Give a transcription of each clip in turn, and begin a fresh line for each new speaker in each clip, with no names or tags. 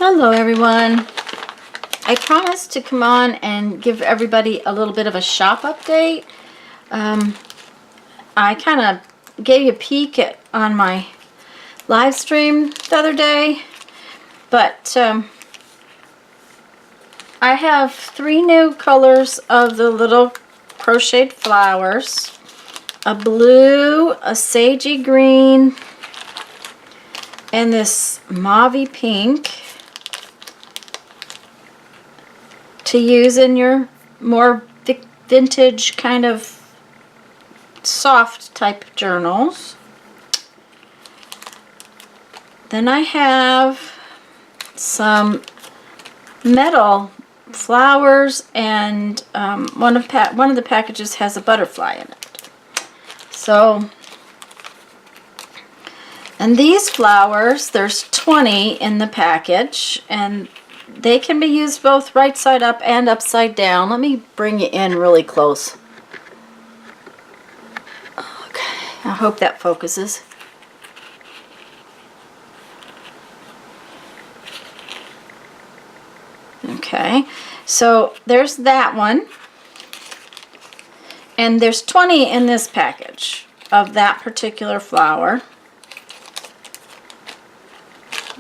Hello everyone. I promised to come on and give everybody a little bit of a shop update. I kind of gave you a peek on my live stream the other day, but I have 3 new colors of the little crocheted flowers. A blue, a sagey green, and this mauve pink to use in your more vintage kind of soft type journals. Then I have some metal flowers, and one of the packages has a butterfly in it. So, and these flowers, there's 20 in the package, and they can be used both right side up and upside down. Let me bring you in really close. Okay, I hope that focuses. Okay, so there's that one. And there's 20 in this package of that particular flower.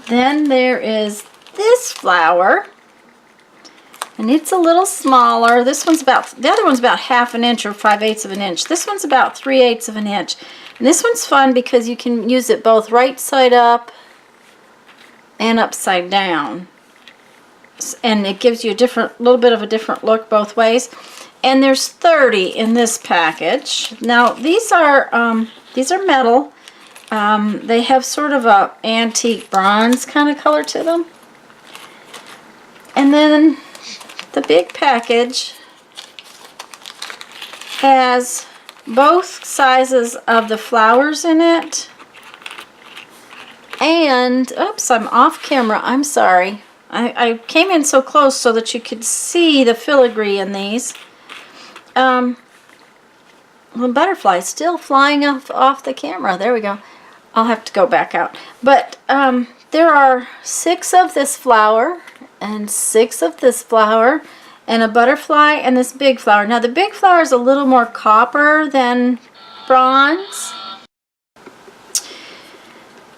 Then there is this flower, and it's a little smaller. This one's about, the other one's about 1/2 inch or 5/8 of an inch. This one's about 3/8 of an inch. And this one's fun because you can use it both right side up and upside down. And it gives you a little bit of a different look both ways. And there's 30 in this package. Now these are metal. They have sort of a antique bronze kind of color to them. And then the big package has both sizes of the flowers in it. And, oops, I'm off camera. I'm sorry. I came in so close so that you could see the filigree in these. The butterfly's still flying off the camera. There we go. I'll have to go back out. But there are 6 of this flower and 6 of this flower and a butterfly and this big flower. Now the big flower is a little more copper than bronze.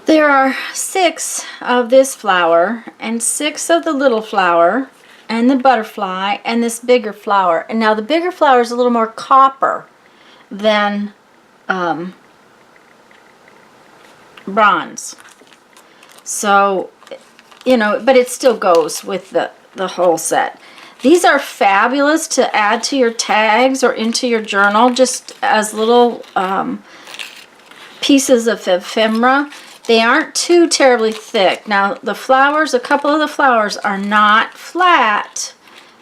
There are 6 of this flower and 6 of the little flower and the butterfly and this bigger flower. And now the bigger flower is a little more copper than bronze. So, you know, but it still goes with the whole set. These are fabulous to add to your tags or into your journal just as little pieces of ephemera. They aren't too terribly thick. Now the flowers, a couple of the flowers are not flat.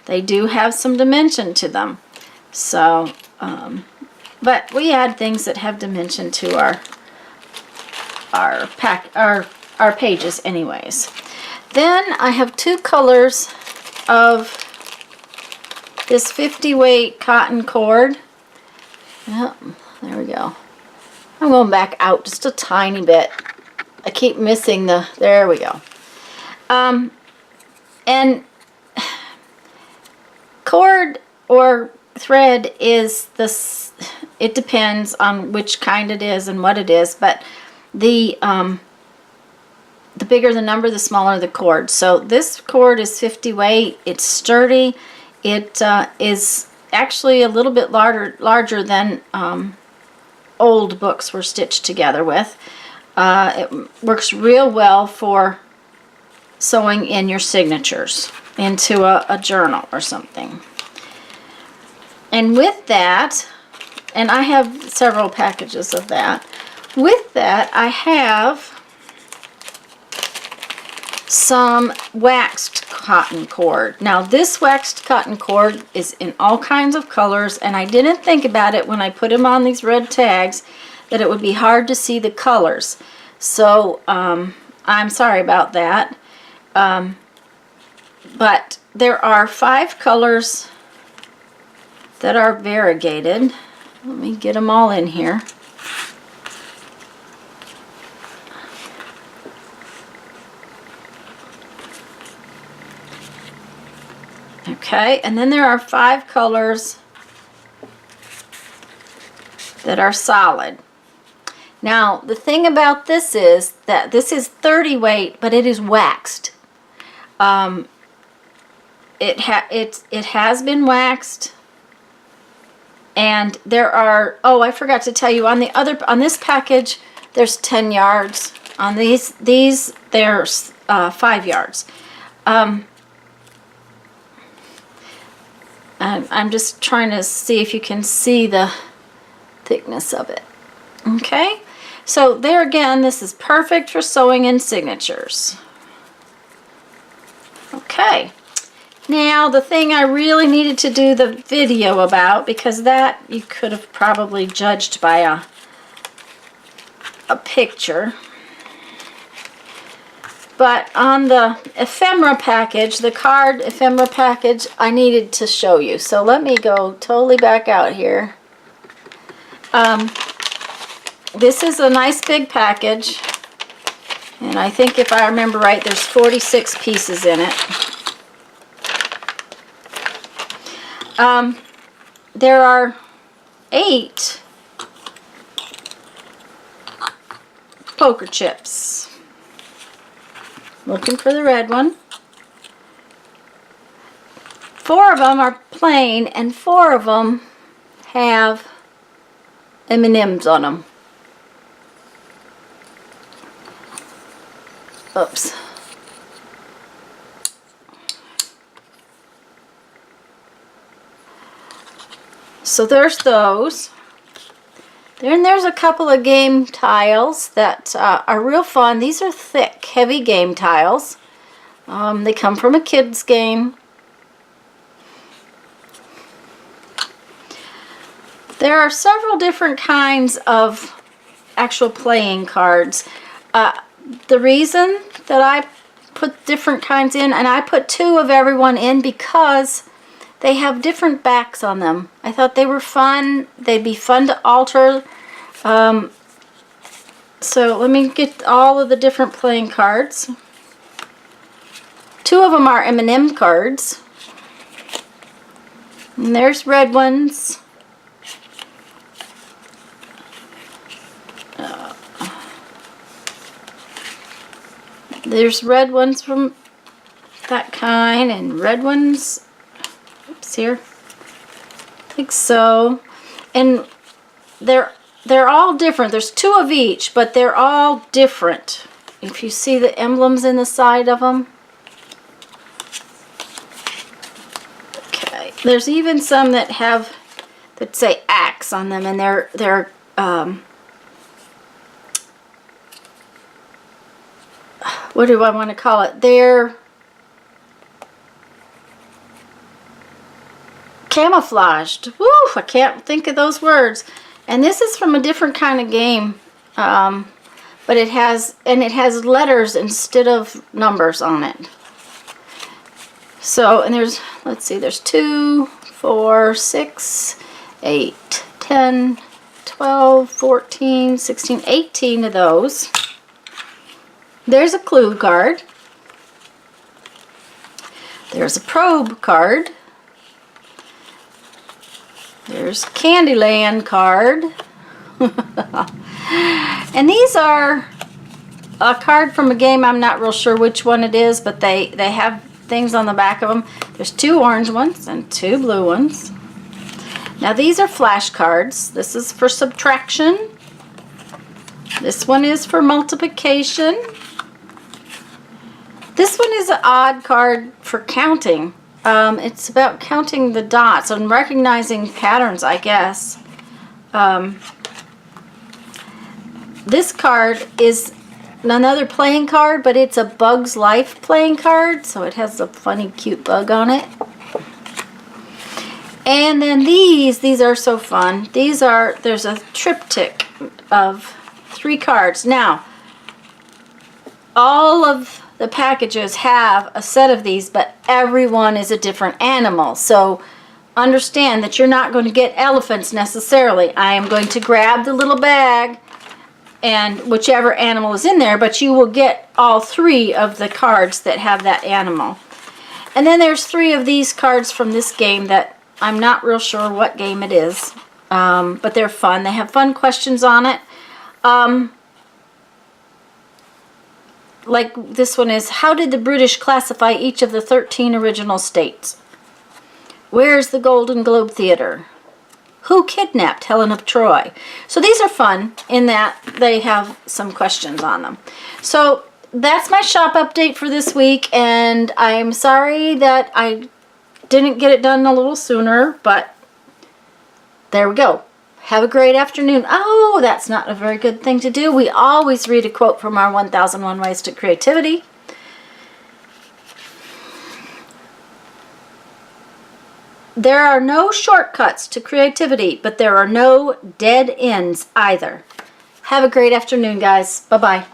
They do have some dimension to them. So, but we add things that have dimension to our pages anyways. Then I have 2 colors of this 50 weight cotton cord. Yep, there we go. I'm going back out just a tiny bit. I keep missing there we go. And cord or thread is this, it depends on which kind it is and what it is, but the bigger the number, the smaller the cord. So this cord is 50 weight. It's sturdy. It is actually a little bit larger than old books were stitched together with. It works real well for sewing in your signatures into a journal or something. And with that, and I have several packages of that. With that, I have some waxed cotton cord. Now this waxed cotton cord is in all kinds of colors, and I didn't think about it when I put them on these red tags that it would be hard to see the colors. So I'm sorry about that. But there are 5 colors that are variegated. Let me get them all in here. Okay, and then there are 5 colors that are solid. Now, the thing about this is that this is 30 weight, but it is waxed. It has been waxed, and there are, oh, I forgot to tell you, on this package, there's 10 yards. On these there's 5 yards. I'm just trying to see if you can see the thickness of it. Okay, so there again, this is perfect for sewing in signatures. Okay, now the thing I really needed to do the video about, because that you could have probably judged by a picture. But on the ephemera package, the card ephemera package, I needed to show you. So let me go totally back out here. This is a nice big package. And I think if I remember right, there's 46 pieces in it. There are 8 poker chips. Looking for the red one. 4 of them are plain, and 4 of them have M&Ms on them. Oops. So there's those. Then there's a couple of game tiles that are real fun. These are thick, heavy game tiles. They come from a kid's game. There are several different kinds of actual playing cards. The reason that I put different kinds in, and I put 2 of everyone in because they have different backs on them. I thought they were fun. They'd be fun to alter. So let me get all of the different playing cards. 2 of them are M&M cards. And there's red ones. There's red ones from that kind, and red ones, oops, here, like so. And they're all different. There's 2 of each, but they're all different. If you see the emblems in the side of them. Okay, there's even some that say axe on them, and they're what do I want to call it? They're camouflaged. Woo! I can't think of those words. And this is from a different kind of game, but it has letters instead of numbers on it. So, and there's, let's see, there's 2, 4, 6, 8, 10, 12, 14, 16, 18 of those. There's a clue card. There's a probe card. There's Candyland card. And these are a card from a game. I'm not real sure which one it is, but they have things on the back of them. There's 2 orange ones and 2 blue ones. Now these are flash cards. This is for subtraction. This one is for multiplication. This one is an odd card for counting. It's about counting the dots and recognizing patterns, I guess. This card is another playing card, but it's a Bug's Life playing card, so it has a funny, cute bug on it. And then these are so fun. There's a triptych of 3 cards. Now, all of the packages have a set of these, but everyone is a different animal. So understand that you're not going to get elephants necessarily. I am going to grab the little bag and whichever animal is in there, but you will get all 3 of the cards that have that animal. And then there's 3 of these cards from this game that I'm not real sure what game it is. But they're fun. They have fun questions on it. Like this one is, how did the British classify each of the 13 original states? Where's the Golden Globe Theater? Who kidnapped Helen of Troy? So these are fun in that they have some questions on them. So that's my shop update for this week, and I'm sorry that I didn't get it done a little sooner, but there we go. Have a great afternoon. Oh, that's not a very good thing to do. We always read a quote from our 1001 Ways to Creativity. There are no shortcuts to creativity, but there are no dead ends either. Have a great afternoon, guys. Bye-bye.